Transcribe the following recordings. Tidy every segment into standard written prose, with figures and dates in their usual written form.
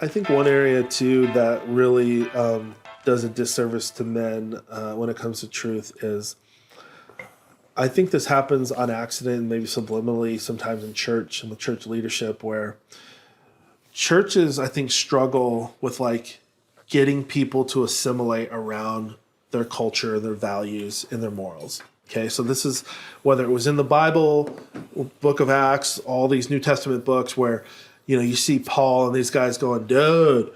I think one area too that really does a disservice to men when it comes to truth is I think this happens on accident, maybe subliminally, sometimes in church and with church leadership, where churches I think struggle with like getting people to assimilate around their culture, their values, and their morals. Okay, so this is whether it was in the Bible, Book of Acts, all these New Testament books where you see Paul and these guys going, dude,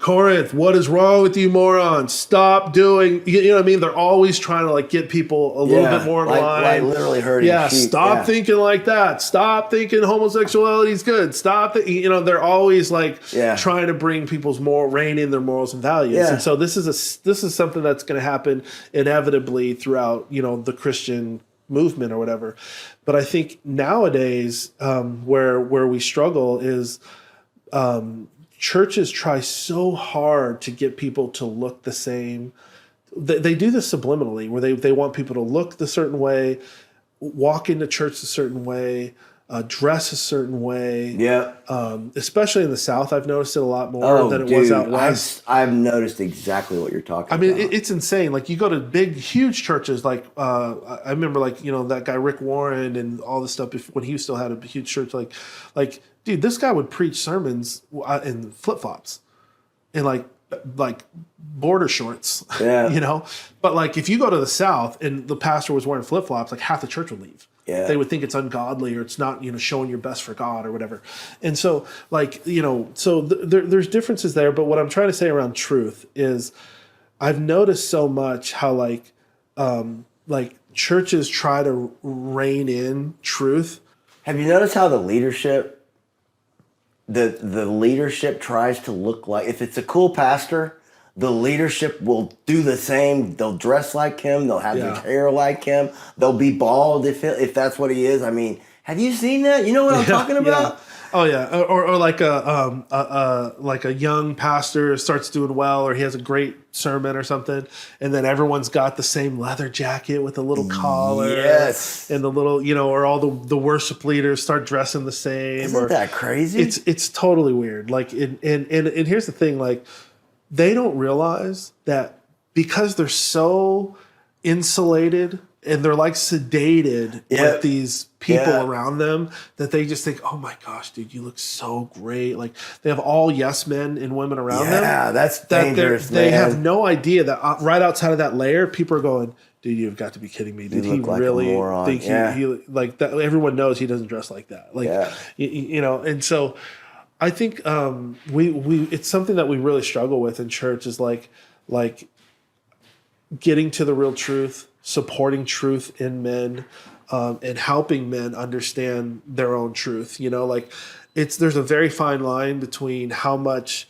Corinth, what is wrong with you morons? Stop doing, you know what I mean? They're always trying to like get people a little bit more in line. Like literally hurting sheep. Stop thinking like that. Stop thinking homosexuality is good. They're always like trying to bring people's rein in their morals and values. Yeah. And so this is something that's going to happen inevitably throughout, the Christian movement or whatever. But I think nowadays where we struggle is churches try so hard to get people to look the same. They do this subliminally where they want people to look the certain way, walk into church a certain way, dress a certain way. Yeah. Especially in the South, I've noticed it a lot more than it was out west. I've noticed exactly what you're talking about. I mean, it's insane. Like you go to big, huge churches. Like I remember, like that guy Rick Warren and all this stuff when he still had a huge church. Like dude, this guy would preach sermons in flip flops, and like border shorts. Yeah. But like if you go to the South and the pastor was wearing flip flops, like half the church would leave. Yeah. They would think it's ungodly or it's not, showing your best for God or whatever. And so there's differences there. But what I'm trying to say around truth is I've noticed so much how like churches try to rein in truth. Have you noticed how the leadership tries to look like, if it's a cool pastor, the leadership will do the same. They'll dress like him. They'll have their hair like him. They'll be bald if that's what he is. I mean, have you seen that? You know what I'm talking about? Yeah. Oh yeah, or like a young pastor starts doing well, or he has a great sermon or something, and then everyone's got the same leather jacket with a little collar, and the little or all the worship leaders start dressing the same. Isn't that crazy? It's totally weird. Like and here's the thing, like they don't realize that because they're so insulated and they're like sedated with these people around them that they just think, oh my gosh, dude, you look so great. Like they have all yes men and women around them. Yeah, that's dangerous, They have no idea that right outside of that layer, people are going, dude, you've got to be kidding me. Did he really think he like that? Everyone knows he doesn't dress like that. Like, and so I think we it's something that we really struggle with in church is like getting to the real truth, supporting truth in men, and helping men understand their own truth. There's a very fine line between how much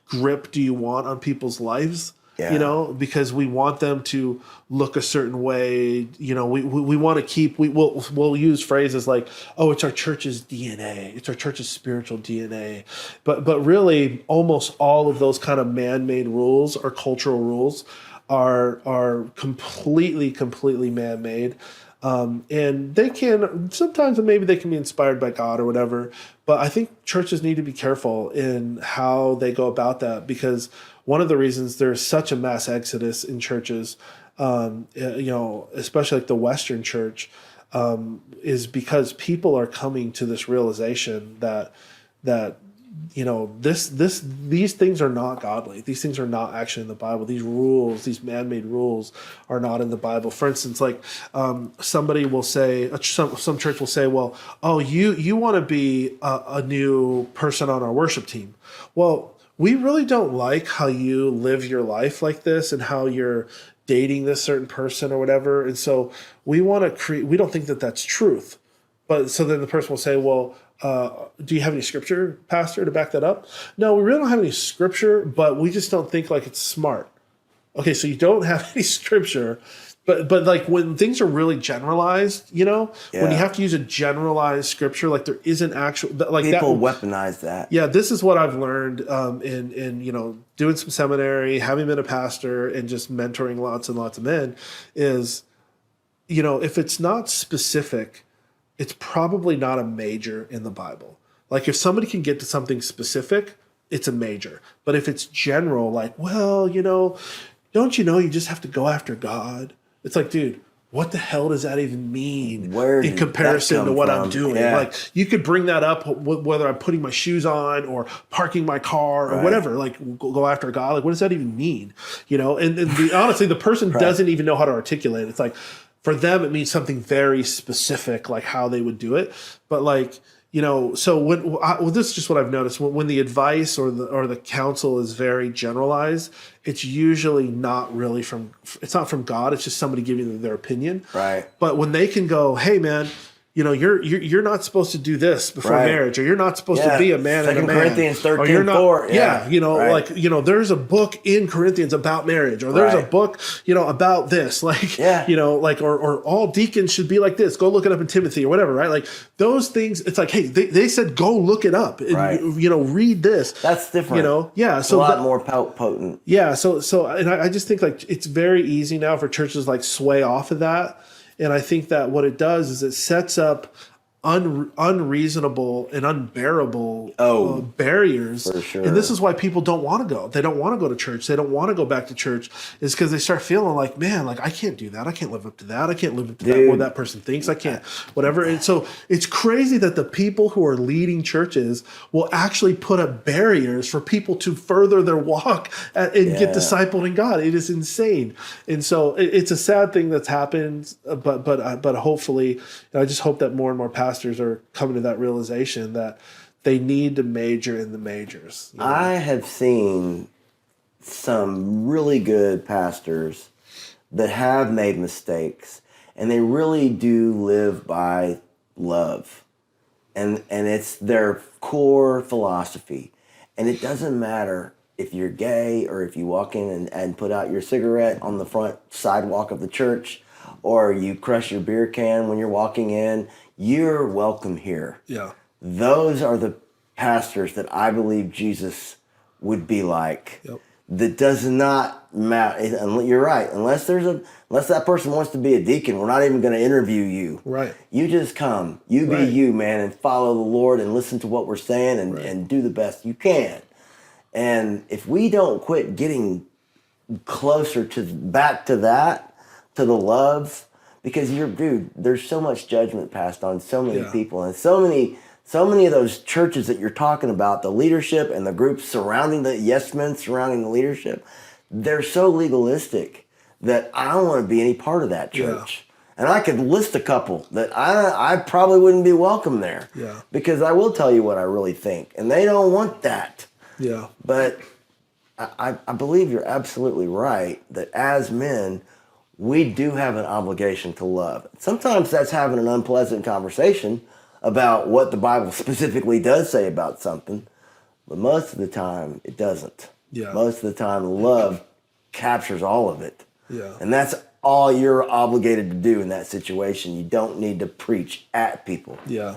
grip do you want on people's lives. Because we want them to look a certain way. We want to keep. We'll use phrases like, "Oh, it's our church's DNA. It's our church's spiritual DNA." But really, almost all of those kind of man-made rules or cultural rules are completely man-made. And they can sometimes, maybe they can be inspired by God or whatever. But I think churches need to be careful in how they go about that, because one of the reasons there's such a mass exodus in churches, especially like the Western church, is because people are coming to this realization that these things are not godly. These things are not actually in the Bible. These rules, these man-made rules, are not in the Bible. For instance, like somebody will say, some church will say, well, oh, you want to be a new person on our worship team. Well, we really don't like how you live your life like this and how you're dating this certain person or whatever. And so we want to create, we don't think that that's truth. But so then the person will say, well, do you have any scripture, pastor, to back that up? No, we really don't have any scripture, but we just don't think like it's smart. Okay, so you don't have any scripture, but like when things are really generalized, when you have to use a generalized scripture, like there isn't actual, like people weaponize that. Yeah, this is what I've learned in doing some seminary, having been a pastor, and just mentoring lots and lots of men is, if it's not specific, it's probably not a major in the Bible. Like if somebody can get to something specific, it's a major. But if it's general, like, well, don't you know you just have to go after God? It's like, dude, what the hell does that even mean Where in did comparison that to come what I'm from? doing? Yeah. Like you could bring that up whether I'm putting my shoes on or parking my car or Right. whatever. Like go after God. Like what does that even mean? Honestly, the person doesn't even know how to articulate it. It's like for them it means something very specific, like how they would do it. But like so this is just what I've noticed. When the advice or the counsel is very generalized, it's usually not really it's not from God. It's just somebody giving them their opinion. Right. But when they can go, hey man, you're not supposed to do this before Right. marriage, or you're not supposed to Yeah. be a man and a 2 man. Corinthians or you're 13:4. Yeah, Right. there's a book in Corinthians about marriage, or there's a Right. book, about this, like, Yeah. or all deacons should be like this. Go look it up in Timothy or whatever, right? Like those things. It's like, hey, they said go look it up, and, Right. read this. That's different. Yeah. It's So a lot more potent. yeah, and I just think like it's very easy now for churches to, like sway off of that, and I think that what it does is it sets up unreasonable and unbearable barriers. for sure. And this is why people don't want to go. They don't want to go to church. They don't want to go back to church. Is because they start feeling like, man, like I can't do that. I can't live up to that. I can't live up to that. What that person thinks. I can't. Whatever. And so it's crazy that the people who are leading churches will actually put up barriers for people to further their walk and get discipled in God. It is insane. And so it's a sad thing that's happened. But hopefully, I just hope that more and more pastors are coming to that realization that they need to major in the majors. I have seen some really good pastors that have made mistakes, and they really do live by love. And it's their core philosophy. And it doesn't matter if you're gay or if you walk in and put out your cigarette on the front sidewalk of the church, or you crush your beer can when you're walking in, you're welcome here. Yeah. Those are the pastors that I believe Jesus would be like. Yep. That does not matter. You're right. Unless that person wants to be a deacon, we're not even going to interview you. Right. You just come. You be Right. you, man, and follow the Lord and listen to what we're saying and do the best you can. And if we don't quit getting closer back to that, to the love, because there's so much judgment passed on so many people, and so many of those churches that you're talking about, the leadership and the groups surrounding the yes men surrounding the leadership, they're so legalistic that I don't want to be any part of that church. Yeah. And I could list a couple that I probably wouldn't be welcome there. Yeah. Because I will tell you what I really think, and they don't want that. Yeah. But I believe you're absolutely right that as men, we do have an obligation to love. Sometimes that's having an unpleasant conversation about what the Bible specifically does say about something, but most of the time it doesn't. Yeah. Most of the time love captures all of it. Yeah. And that's all you're obligated to do in that situation. You don't need to preach at people. Yeah.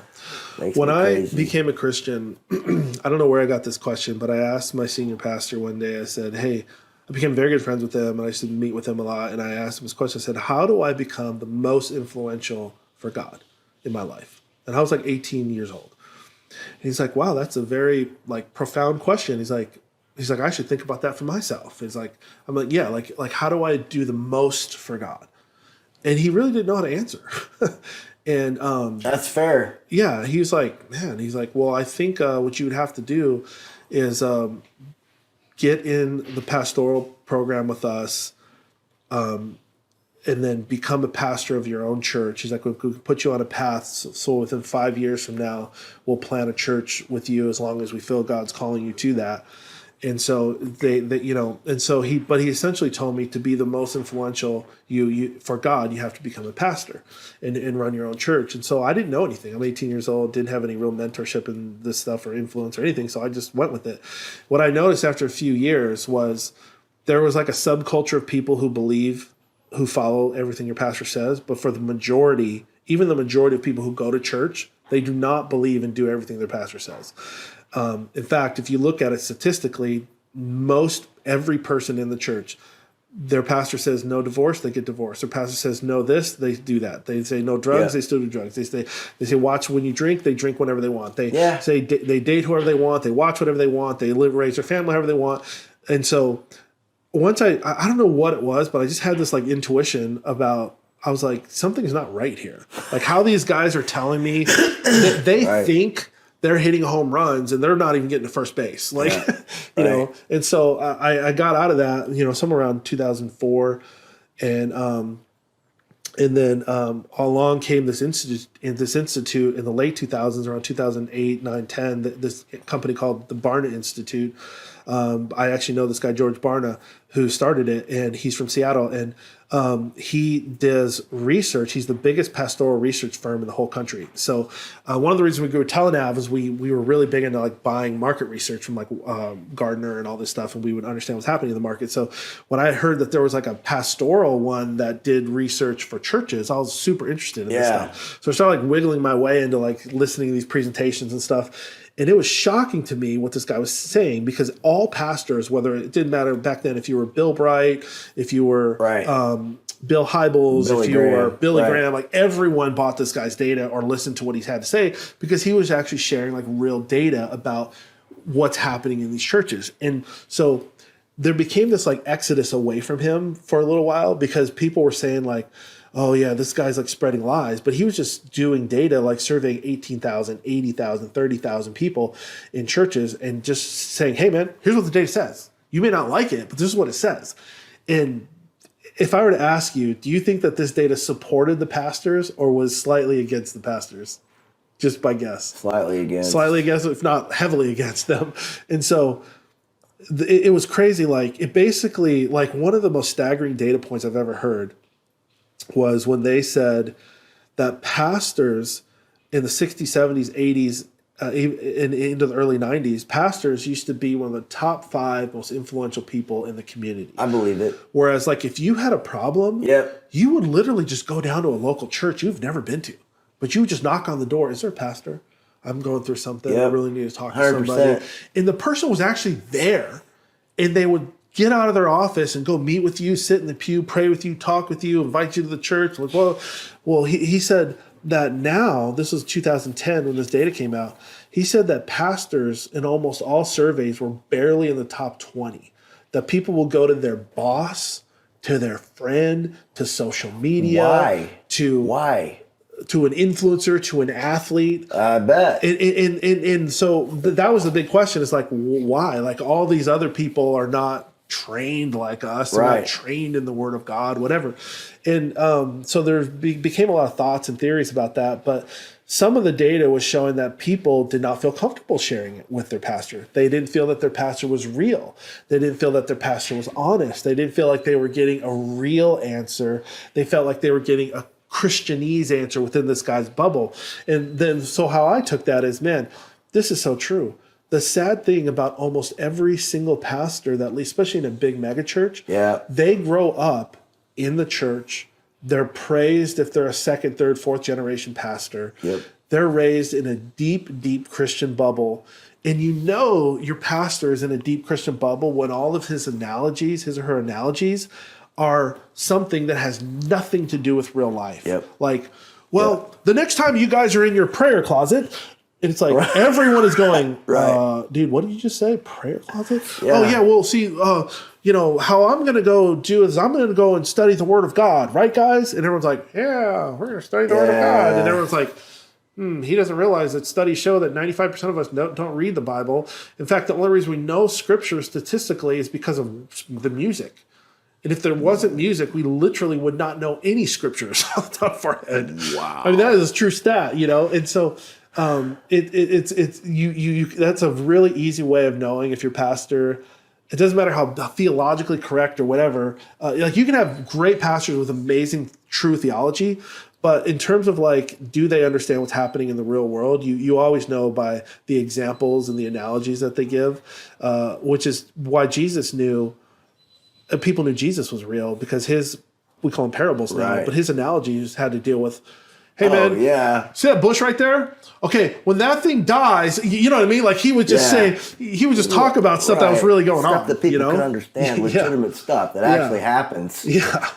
Makes When me I crazy. became a Christian, I don't know where I got this question, but I asked my senior pastor one day, I said, hey, I became very good friends with him, and I used to meet with him a lot, and I asked him this question. I said, how do I become the most influential for God in my life? And I was like 18 years old. And he's like, wow, that's a very like profound question. He's like, I should think about that for myself. He's like, I'm like, yeah, like how do I do the most for God? And he really didn't know how to answer. And that's fair. yeah, he's like, man, he's like, well, I think what you would have to do is get in the pastoral program with us, and then become a pastor of your own church. He's like, we'll put you on a path. So within 5 years from now, we'll plant a church with you as long as we feel God's calling you to that. And so but he essentially told me to be the most influential you for God, you have to become a pastor and run your own church. And so I didn't know anything. I'm 18 years old, didn't have any real mentorship in this stuff or influence or anything. So I just went with it. What I noticed after a few years was there was like a subculture of people who follow everything your pastor says. But for the majority, even the majority of people who go to church, they do not believe and do everything their pastor says. In fact, if you look at it statistically, every person in the church their pastor says no divorce, they get divorced. Their pastor says no this, they do that. They say no drugs, they still do drugs. They say watch when you drink, they drink whenever they want. They say they date whoever they want, they watch whatever they want, they raise their family however they want. And so once I don't know what it was, but I just had this like intuition about, I was like, something's not right here. Like how these guys are telling me that they think they're hitting home runs and they're not even getting to first base. Like, you know, and so I got out of that, you know, somewhere around 2004. And then along came this institute in the late 2000s, around 2008, 9, 10, this company called the Barna Institute. I actually know this guy, George Barna, who started it, and he's from Seattle. And he does research. He's the biggest pastoral research firm in the whole country. So one of the reasons we grew Telenav is we were really big into like buying market research from like Gardner and all this stuff, and we would understand what's happening in the market. So when I heard that there was like a pastoral one that did research for churches, I was super interested in this stuff. So I started like wiggling my way into like listening to these presentations and stuff. And it was shocking to me what this guy was saying, because all pastors, whether it didn't matter back then if you were Bill Bright, if you were Bill Hybels, if you were Billy Graham, like everyone bought this guy's data or listened to what he had to say, because he was actually sharing like real data about what's happening in these churches. And so there became this like exodus away from him for a little while, because people were saying like, oh yeah, this guy's like spreading lies, but he was just doing data, like surveying 18,000, 80,000, 30,000 people in churches and just saying, hey man, here's what the data says. You may not like it, but this is what it says. And if I were to ask you, do you think that this data supported the pastors or was slightly against the pastors? Just by guess. Slightly against, if not heavily against them. And so it was crazy. Like it basically, like one of the most staggering data points I've ever heard was when they said that pastors in the 60s, 70s, 80s, and into the early 90s, pastors used to be one of the top 5 most influential people in the community. I believe it. Whereas like if you had a problem, you would literally just go down to a local church you've never been to. But you would just knock on the door. Is there a pastor? I'm going through something. I really need to talk to somebody. And the person was actually there, and they would get out of their office and go meet with you, sit in the pew, pray with you, talk with you, invite you to the church. Like, well, he said that now, this was 2010 when this data came out, he said that pastors in almost all surveys were barely in the top 20. That people will go to their boss, to their friend, to social media, to an influencer, to an athlete. I bet. And so that was the big question. It's like, why? Like all these other people are not trained like us, they're not trained in the Word of God, whatever. And so there became a lot of thoughts and theories about that. But some of the data was showing that people did not feel comfortable sharing it with their pastor. They didn't feel that their pastor was real. They didn't feel that their pastor was honest. They didn't feel like they were getting a real answer. They felt like they were getting a Christianese answer within this guy's bubble. And then, so how I took that is, man, this is so true. The sad thing about almost every single pastor that, especially in a big mega church, they grow up in the church. They're praised if they're a second, third, fourth generation pastor. They're raised in a deep, deep Christian bubble. And you know your pastor is in a deep Christian bubble when all of his analogies, his or her analogies, are something that has nothing to do with real life. Like, well, the next time you guys are in your prayer closet, and it's like everyone is going, dude, what did you just say? Prayer closet? Oh, yeah, well, see, you know, how I'm going to go do is I'm going to go and study the Word of God, right, guys? And everyone's like, yeah, we're going to study the Word of God. And everyone's like, he doesn't realize that studies show that 95% of us don't read the Bible. In fact, the only reason we know Scripture statistically is because of the music. And if there wasn't music, we literally would not know any scriptures off the top of our head. Wow. I mean, that is a true stat, you know? And so it's that's a really easy way of knowing if your pastor, it doesn't matter how theologically correct or whatever. Like you can have great pastors with amazing true theology, but in terms of like, do they understand what's happening in the real world? You always know by the examples and the analogies that they give, which is why Jesus knew, people knew Jesus was real, because we call them parables now, but his analogies had to deal with, hey man, yeah. see that bush right there? Okay, when that thing dies, you know what I mean? Like he would just say, he would just talk about stuff that was really going stuff on. that people you know? can understand, legitimate stuff that actually happens. Yeah.